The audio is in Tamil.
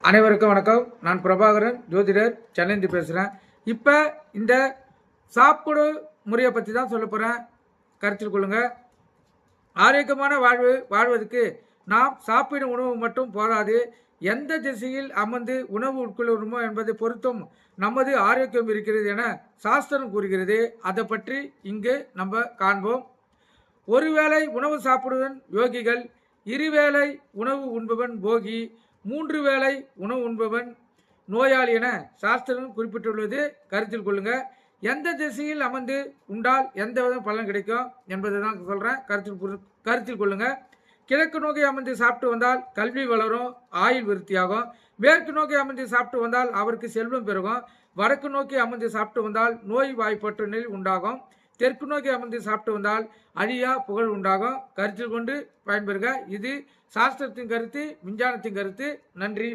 அனைவருக்கும் வணக்கம். நான் பிரபாகரன், ஜோதிடர், சென்னைந்து பேசுகிறேன். இப்போ இந்த சாப்பிடு முறையை பற்றி தான் சொல்ல போகிறேன். கருத்தில் கொள்ளுங்க. ஆரோக்கியமான வாழ்வதற்கு நாம் சாப்பிடும் உணவு மட்டும் போதாது. எந்த திசையில் அமர்ந்து உணவு உட்கொள்கிறோமோ என்பதை பொறுத்தும் நமது ஆரோக்கியம் இருக்கிறது என சாஸ்திரம் கூறுகிறது. அதை பற்றி இங்கு நம்ம காண்போம். ஒருவேளை உணவு சாப்பிடுவன் யோகிகள், இருவேளை உணவு உண்பவன் போகி, 3 வேளை உணவு உண்பவன் நோயாளி என சாஸ்திரம் குறிப்பிட்டுள்ளது. கருத்தில் கொள்ளுங்க. எந்த திசையில் அமர்ந்து உண்டால் எந்த வித பலன் கிடைக்கும் என்பதை தான் சொல்கிறேன். கருத்தில் கொள்ளுங்க. கிழக்கு நோக்கி அமர்ந்து சாப்பிட்டு வந்தால் கல்வி வளரும், ஆயுள் விருத்தியாகும். மேற்கு நோக்கி அமர்ந்து சாப்பிட்டு வந்தால் அவருக்கு செல்வம் பெருகும். வடக்கு நோக்கி அமர்ந்து சாப்பிட்டு வந்தால் நோய் வாய்ப்பற்ற நிலை உண்டாகும். தெற்கு நோக்கி அமர்ந்து சாப்பிட்டு வந்தால் அழியா புகழ் உண்டாகும். கருத்தில் கொண்டு பயன்பெறுக. இது சாஸ்திரத்தின் கருத்து, விஞ்ஞானத்தின் கருத்து. நன்றி.